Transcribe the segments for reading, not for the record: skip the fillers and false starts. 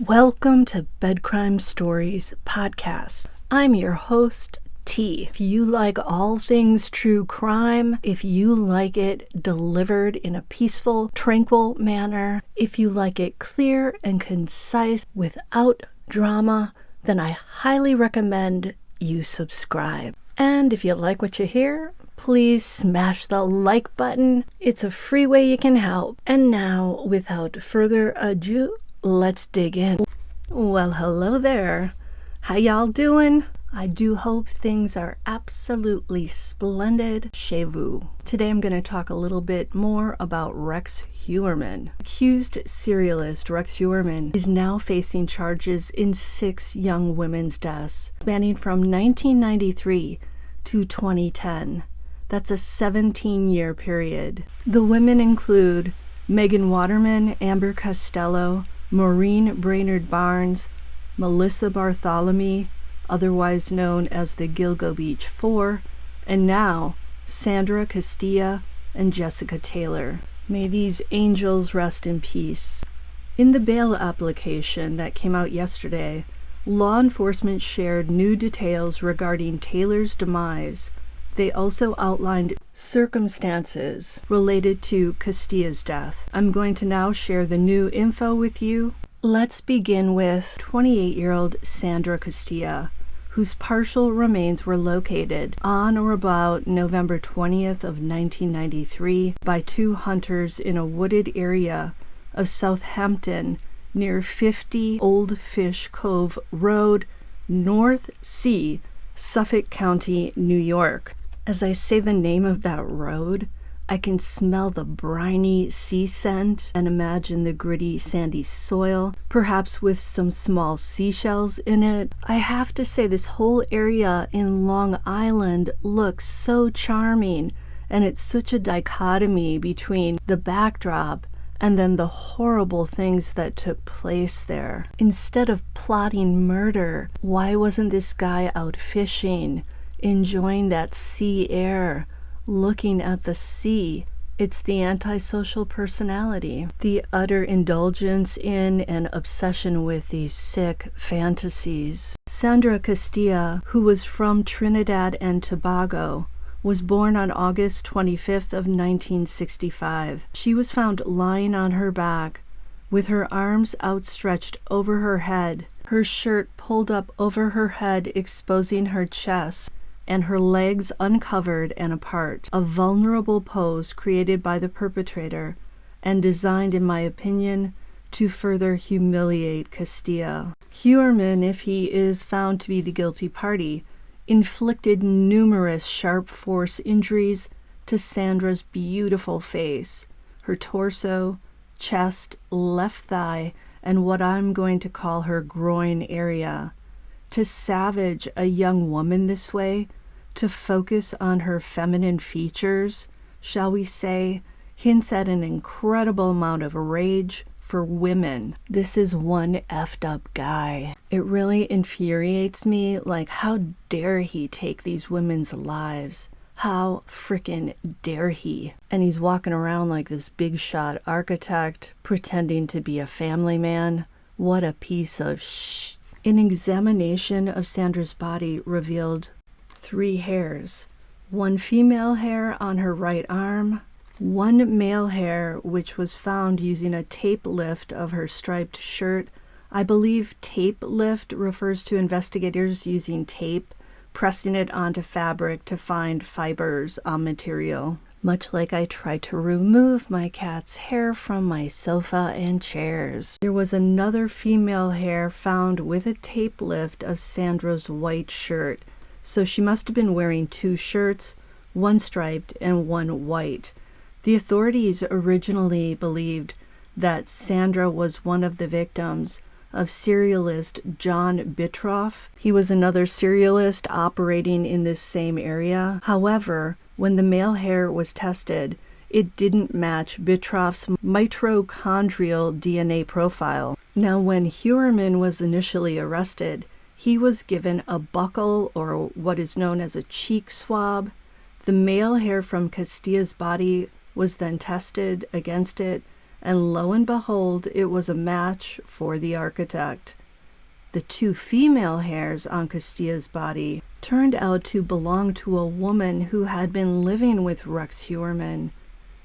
Welcome to Bed Crime Stories podcast. I'm your host, T. If you like all things true crime, if you like it delivered in a peaceful, tranquil manner, if you like it clear and concise without drama, then I highly recommend you subscribe. And if you like what you hear, please smash the like button. It's a free way you can help. And now, without further ado, let's dig in. Well, hello there. How y'all doing? I do hope things are absolutely splendid chez vous. Today I'm going to talk a little bit more about Rex Heuermann. Accused serialist Rex Heuermann is now facing charges in 6 young women's deaths, spanning from 1993 to 2010. That's a 17-year period. The women include Megan Waterman, Amber Costello, Maureen Brainerd Barnes, Melissa Bartholomew, otherwise known as the Gilgo Beach Four, and now Sandra, Costilla, and Jessica Taylor. May these angels rest in peace. In the bail application that came out yesterday, law enforcement shared new details regarding Taylor's demise. They also outlined circumstances related to Costilla's death. I'm going to now share the new info with you. Let's begin with 28-year-old Sandra Costilla, whose partial remains were located on or about November 20th of 1993 by 2 hunters in a wooded area of Southampton near 50 Old Fish Cove Road, North Sea, Suffolk County, New York. As I say the name of that road, I can smell the briny sea scent and imagine the gritty, sandy soil, perhaps with some small seashells in it. I have to say this whole area in Long Island looks so charming, and it's such a dichotomy between the backdrop and then the horrible things that took place there. Instead of plotting murder, why wasn't this guy out fishing, enjoying that sea air, looking at the sea? It's the antisocial personality, the utter indulgence in and obsession with these sick fantasies. Sandra Costilla, who was from Trinidad and Tobago, was born on August 25th of 1965. She was found lying on her back, with her arms outstretched over her head, her shirt pulled up over her head, exposing her chest, and her legs uncovered and apart, a vulnerable pose created by the perpetrator and designed, in my opinion, to further humiliate Costilla. Heuermann, if he is found to be the guilty party, inflicted numerous sharp force injuries to Sandra's beautiful face, her torso, chest, left thigh, and what I'm going to call her groin area. To savage a young woman this way, to focus on her feminine features, shall we say, hints at an incredible amount of rage for women. This is one effed up guy. It really infuriates me, like, how dare he take these women's lives? How frickin' dare he? And he's walking around like this big shot architect, pretending to be a family man. What a piece of shh. An examination of Sandra's body revealed 3 hairs. 1 female hair on her right arm, 1 male hair which was found using a tape lift of her striped shirt. I believe tape lift refers to investigators using tape, pressing it onto fabric to find fibers on material. Much like I tried to remove my cat's hair from my sofa and chairs. There was another female hair found with a tape lift of Sandra's white shirt. So she must have been wearing 2 shirts, 1 striped and 1 white. The authorities originally believed that Sandra was one of the victims of serialist John Bittroff. He was another serialist operating in this same area. However, when the male hair was tested, it didn't match Bittroff's mitochondrial DNA profile. Now, when Heuermann was initially arrested, he was given a buccal, or what is known as a cheek swab. The male hair from Costilla's body was then tested against it, and lo and behold, it was a match for the architect. The 2 female hairs on Costilla's body turned out to belong to a woman who had been living with Rex Heuermann.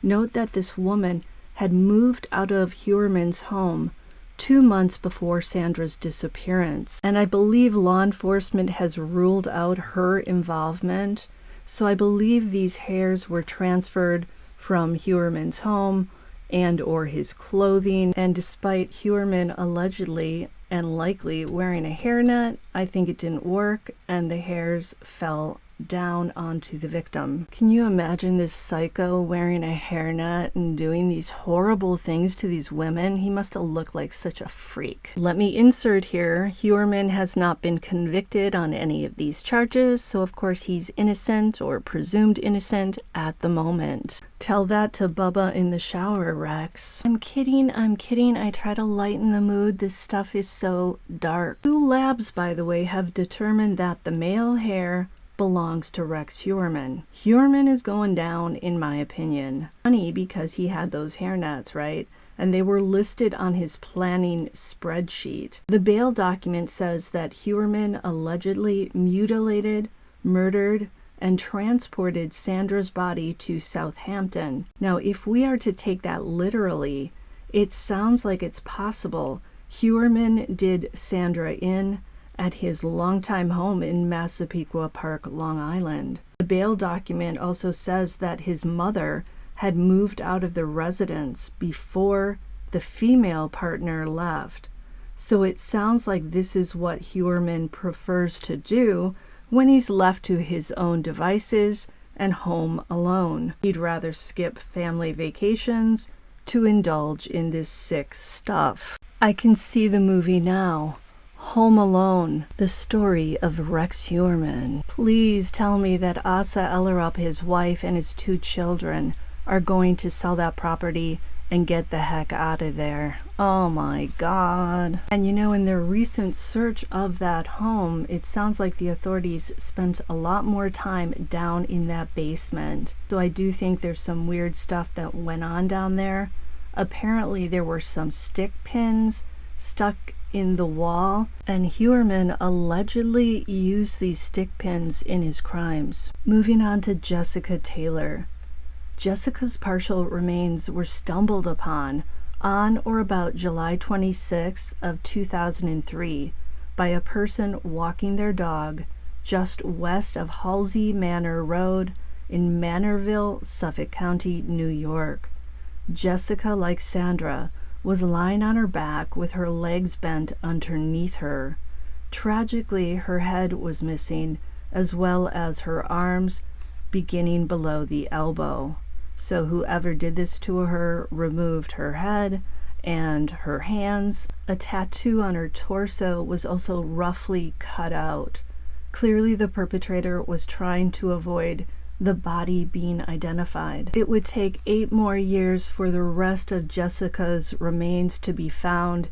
Note that this woman had moved out of Heuermann's home 2 months before Sandra's disappearance, and I believe law enforcement has ruled out her involvement, so I believe these hairs were transferred from Heuermann's home and or his clothing, and despite Heuermann allegedly and likely wearing a hairnet, I think it didn't work, and the hairs fell down onto the victim. Can you imagine this psycho wearing a hairnet and doing these horrible things to these women? He must have looked like such a freak. Let me insert here, Heuermann has not been convicted on any of these charges, so of course he's innocent or presumed innocent at the moment. Tell that to Bubba in the shower, Rex. I'm kidding. I try to lighten the mood. This stuff is so dark. 2 labs, by the way, have determined that the male hair belongs to Rex Heuermann. Heuermann is going down, in my opinion. Funny, because he had those hairnets, right? And they were listed on his planning spreadsheet. The bail document says that Heuermann allegedly mutilated, murdered, and transported Sandra's body to Southampton. Now, if we are to take that literally, it sounds like it's possible Heuermann did Sandra in at his longtime home in Massapequa Park, Long Island. The bail document also says that his mother had moved out of the residence before the female partner left. So it sounds like this is what Heuermann prefers to do when he's left to his own devices and home alone. He'd rather skip family vacations to indulge in this sick stuff. I can see the movie now. Home Alone, the story of Rex Heuermann. Please tell me that Asa Ellerup, his wife, and his 2 children are going to sell that property and get the heck out of there. Oh my God. And you know, in their recent search of that home, it sounds like the authorities spent a lot more time down in that basement. So I do think there's some weird stuff that went on down there. Apparently there were some stick pins stuck in the wall, and Heuermann allegedly used these stick pins in his crimes. Moving on to Jessica Taylor. Jessica's partial remains were stumbled upon on or about July 26th of 2003 by a person walking their dog just west of Halsey Manor Road in Manorville, Suffolk County, New York. Jessica, like Sandra, was lying on her back with her legs bent underneath her. Tragically, her head was missing, as well as her arms beginning below the elbow. So whoever did this to her removed her head and her hands. A tattoo on her torso was also roughly cut out. Clearly the perpetrator was trying to avoid the body being identified. It would take 8 more years for the rest of Jessica's remains to be found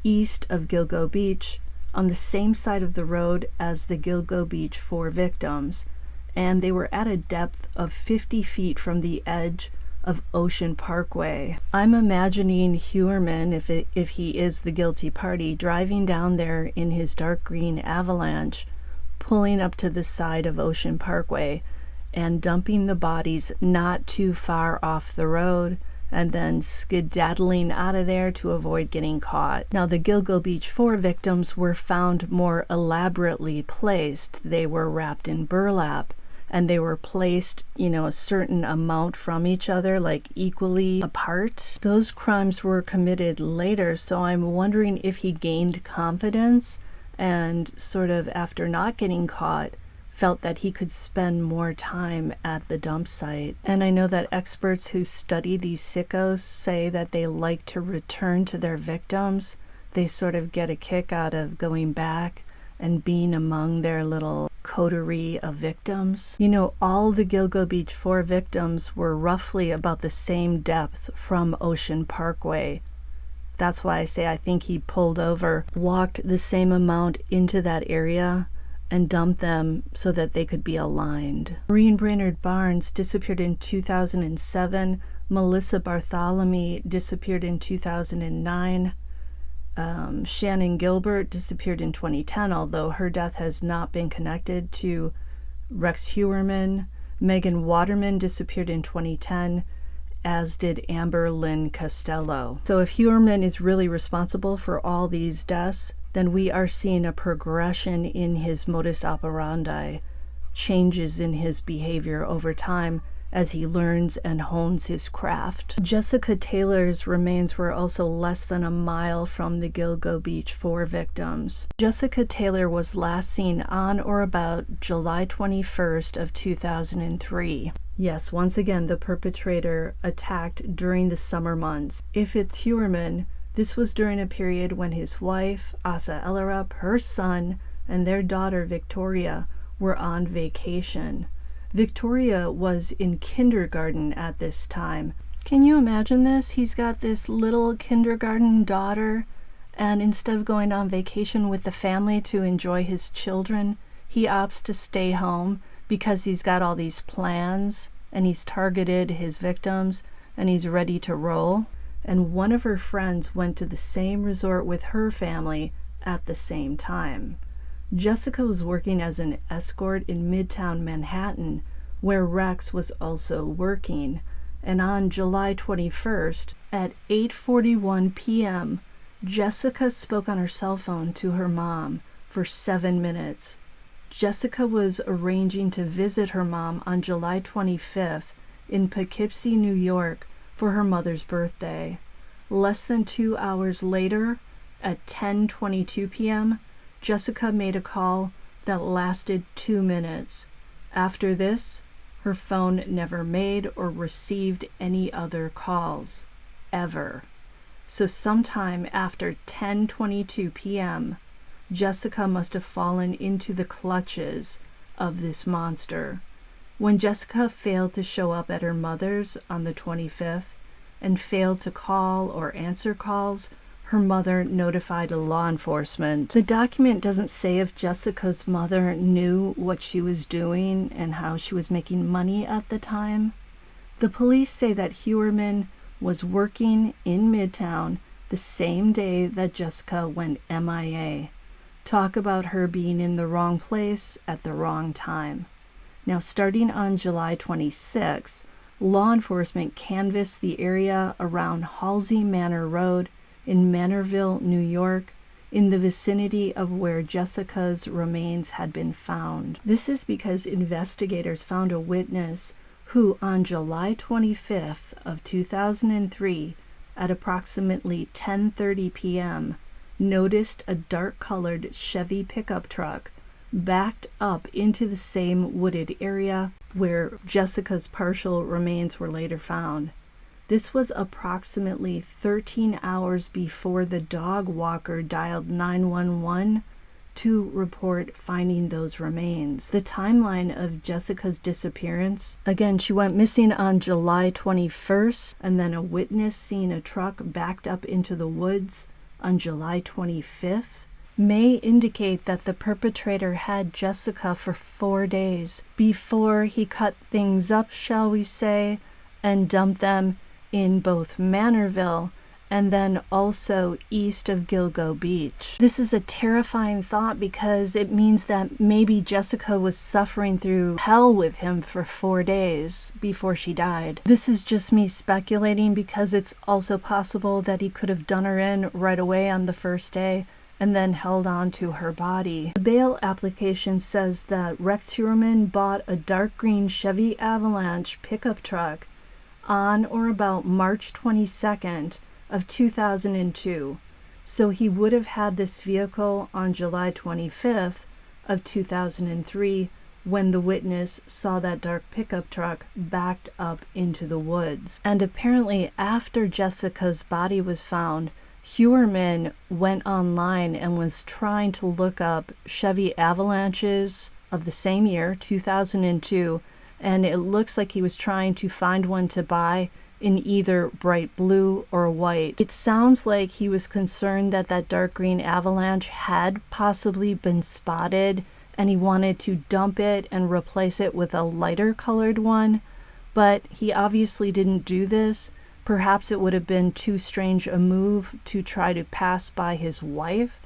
east of Gilgo Beach, on the same side of the road as the Gilgo Beach 4 victims, and they were at a depth of 50 feet from the edge of Ocean Parkway. I'm imagining Heuermann, if he is the guilty party, driving down there in his dark green Avalanche, pulling up to the side of Ocean Parkway, and dumping the bodies not too far off the road, and then skedaddling out of there to avoid getting caught. Now, the Gilgo Beach 4 victims were found more elaborately placed. They were wrapped in burlap, and they were placed, a certain amount from each other, like equally apart. Those crimes were committed later, so I'm wondering if he gained confidence and sort of, after not getting caught, felt that he could spend more time at the dump site. And I know that experts who study these sickos say that they like to return to their victims. They sort of get a kick out of going back and being among their little coterie of victims. All the Gilgo Beach 4 victims were roughly about the same depth from Ocean Parkway. That's why I say I think he pulled over, walked the same amount into that area, and dumped them so that they could be aligned. Maureen Brainerd Barnes disappeared in 2007 Melissa Bartholomew disappeared in 2009. Shannon Gilbert disappeared in 2010, although her death has not been connected to Rex Heuermann. Megan Waterman disappeared in 2010, as did Amber Lynn Costello. So if Heuermann is really responsible for all these deaths, then we are seeing a progression in his modus operandi, changes in his behavior over time as he learns and hones his craft. Jessica Taylor's remains were also less than a mile from the Gilgo Beach 4 victims. Jessica Taylor was last seen on or about July 21st of 2003. Yes, once again, the perpetrator attacked during the summer months. If it's Heuermann, this was during a period when his wife, Asa Ellerup, her son, and their daughter, Victoria, were on vacation. Victoria was in kindergarten at this time. Can you imagine this? He's got this little kindergarten daughter, and instead of going on vacation with the family to enjoy his children, he opts to stay home because he's got all these plans and he's targeted his victims and he's ready to roll. And one of her friends went to the same resort with her family at the same time. Jessica was working as an escort in Midtown Manhattan, where Rex was also working, and on July 21st at 8:41 p.m., Jessica spoke on her cell phone to her mom for 7 minutes. Jessica was arranging to visit her mom on July 25th in Poughkeepsie, New York, for her mother's birthday. Less than 2 hours later, at 10:22 p.m., Jessica made a call that lasted 2 minutes. After this, her phone never made or received any other calls, ever. So sometime after 10:22 p.m., Jessica must have fallen into the clutches of this monster. When Jessica failed to show up at her mother's on the 25th and failed to call or answer calls, her mother notified law enforcement. The document doesn't say if Jessica's mother knew what she was doing and how she was making money at the time. The police say that Heuermann was working in Midtown the same day that Jessica went MIA. Talk about her being in the wrong place at the wrong time. Now, starting on July 26, law enforcement canvassed the area around Halsey Manor Road in Manorville, New York, in the vicinity of where Jessica's remains had been found. This is because investigators found a witness who, on July 25th of 2003, at approximately 10:30 p.m., noticed a dark-colored Chevy pickup truck backed up into the same wooded area where Jessica's partial remains were later found. This was approximately 13 hours before the dog walker dialed 911 to report finding those remains. The timeline of Jessica's disappearance, again, she went missing on July 21st, and then a witness seeing a truck backed up into the woods on July 25th, may indicate that the perpetrator had Jessica for 4 days before he cut things up, shall we say, and dumped them in both Manorville and then also east of Gilgo Beach. This is a terrifying thought because it means that maybe Jessica was suffering through hell with him for 4 days before she died. This is just me speculating because it's also possible that he could have done her in right away on the first day and then held on to her body. The bail application says that Rex Heuermann bought a dark green Chevy Avalanche pickup truck on or about March 22nd of 2002. So he would have had this vehicle on July 25th of 2003 when the witness saw that dark pickup truck backed up into the woods. And apparently after Jessica's body was found, Heuermann went online and was trying to look up Chevy Avalanches of the same year, 2002, and it looks like he was trying to find one to buy in either bright blue or white. It sounds like he was concerned that that dark green Avalanche had possibly been spotted and he wanted to dump it and replace it with a lighter colored one, But he obviously didn't do this. Perhaps it would have been too strange a move to try to pass by his wife.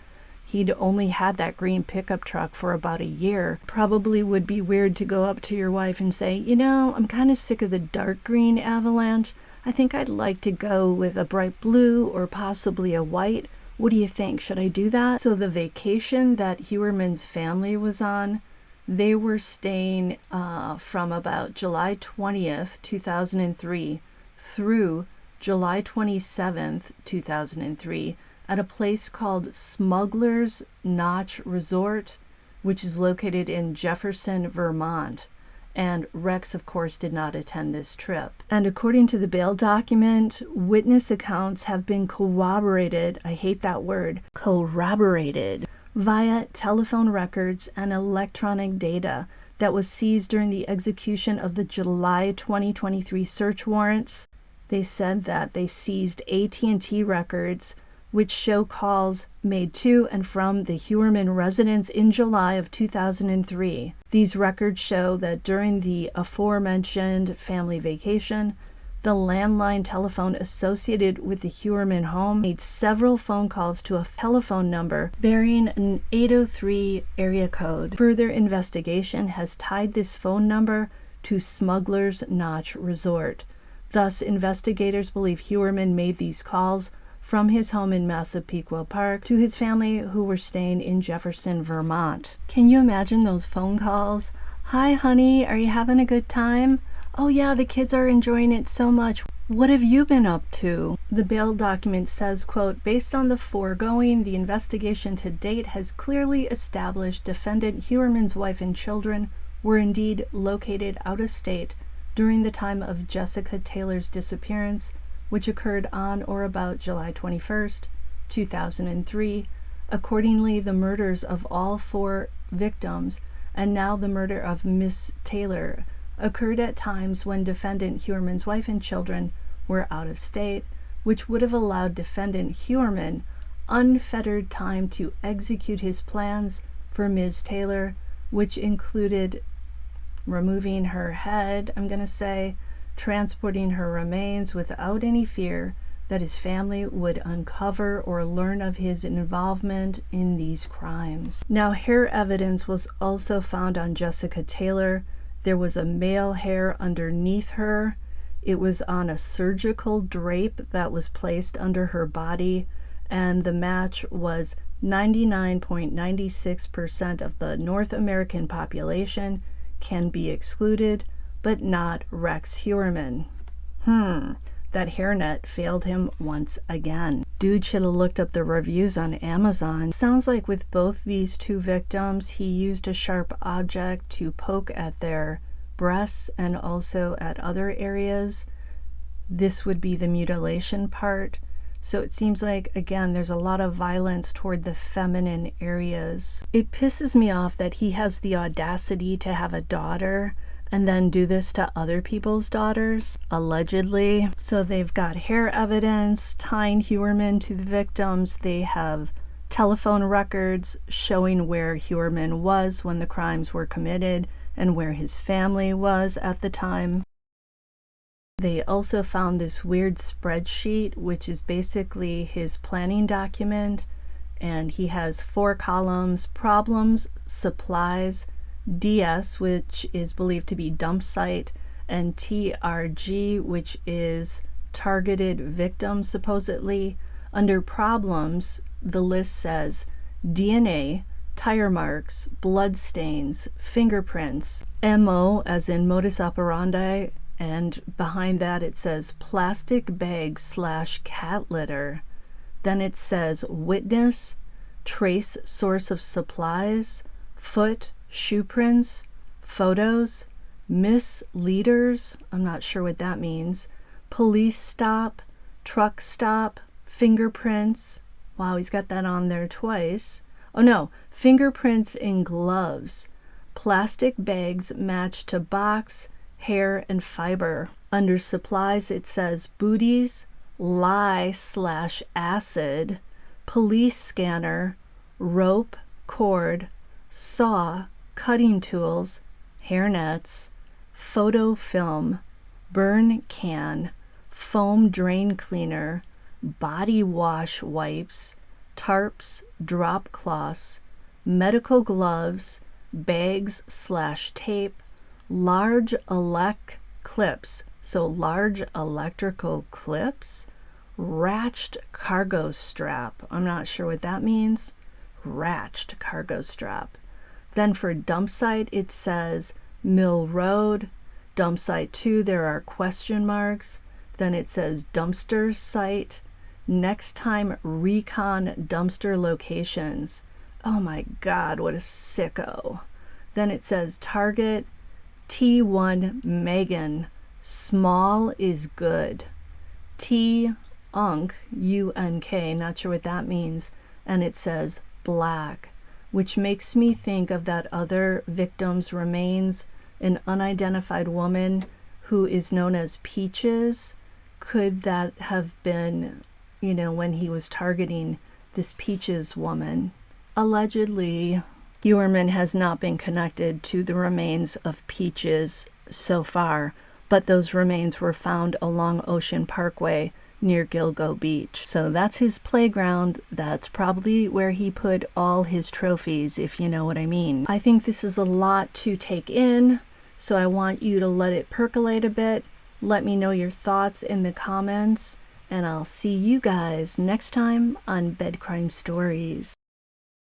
He'd only had that green pickup truck for about a year. Probably would be weird to go up to your wife and say, you know, I'm kind of sick of the dark green Avalanche. I think I'd like to go with a bright blue or possibly a white. What do you think? Should I do that? So the vacation that Heuermann's family was on, they were staying from about July 20th, 2003 through July 27th, 2003 at a place called Smuggler's Notch Resort, which is located in Jefferson, Vermont. And Rex, of course, did not attend this trip. And according to the bail document, witness accounts have been corroborated, I hate that word, corroborated, via telephone records and electronic data that was seized during the execution of the July 2023 search warrants. They said that they seized AT&T records which show calls made to and from the Heuermann residence in July of 2003. These records show that during the aforementioned family vacation, the landline telephone associated with the Heuermann home made several phone calls to a telephone number bearing an 803 area code. Further investigation has tied this phone number to Smuggler's Notch Resort. Thus, investigators believe Heuermann made these calls from his home in Massapequa Park to his family who were staying in Jefferson, Vermont. Can you imagine those phone calls? Hi, honey, are you having a good time? Oh yeah, the kids are enjoying it so much. What have you been up to? The bail document says, quote, based on the foregoing, the investigation to date has clearly established defendant Heuermann's wife and children were indeed located out of state during the time of Jessica Taylor's disappearance, which occurred on or about July 21st, 2003. Accordingly, the murders of all 4 victims, and now the murder of Miss Taylor, occurred at times when defendant Heuermann's wife and children were out of state, which would have allowed defendant Heuermann unfettered time to execute his plans for Ms. Taylor, which included removing her head, transporting her remains without any fear that his family would uncover or learn of his involvement in these crimes. Now, hair evidence was also found on Jessica Taylor. There was a male hair underneath her. It was on a surgical drape that was placed under her body, and the match was 99.96% of the North American population can be excluded, but not Rex Heuermann. That hairnet failed him once again. Dude should have looked up the reviews on Amazon. Sounds like with both these 2 victims, he used a sharp object to poke at their breasts and also at other areas. This would be the mutilation part. So it seems like, again, there's a lot of violence toward the feminine areas. It pisses me off that he has the audacity to have a daughter and then do this to other people's daughters, allegedly. So they've got hair evidence tying Heuermann to the victims. They have telephone records showing where Heuermann was when the crimes were committed and where his family was at the time. They also found this weird spreadsheet, which is basically his planning document, and he has 4 columns: problems, supplies, DS, which is believed to be dump site, and TRG, which is targeted victim, supposedly. Under problems, the list says DNA, tire marks, blood stains, fingerprints, MO, as in modus operandi, and behind that it says plastic bags / cat litter. Then it says witness, trace source of supplies, foot, shoe prints, photos, misleaders, I'm not sure what that means, police stop, truck stop, fingerprints. Wow, he's got that on there twice. Oh no, fingerprints in gloves, plastic bags matched to box, hair, and fiber. Under supplies, it says booties, lye / acid, police scanner, rope, cord, saw, cutting tools, hairnets, photo film, burn can, foam drain cleaner, body wash wipes, tarps, drop cloths, medical gloves, bags/tape, large clips, so large electrical clips, ratched cargo strap. I'm not sure what that means. Ratched cargo strap. Then for dump site, it says Mill Road. Dump site 2, there are question marks. Then it says dumpster site. Next time recon dumpster locations. Oh my God, what a sicko. Then it says Target T1 Megan. Small is good. T Unk, U-N-K, not sure what that means. And it says black, which makes me think of that other victim's remains, an unidentified woman who is known as Peaches. Could that have been, when he was targeting this Peaches woman? Allegedly, Heuermann has not been connected to the remains of Peaches so far, but those remains were found along Ocean Parkway near Gilgo Beach. So that's his playground. That's probably where he put all his trophies, if you know what I mean. I think this is a lot to take in, so I want you to let it percolate a bit. Let me know your thoughts in the comments, and I'll see you guys next time on Bed Crime Stories.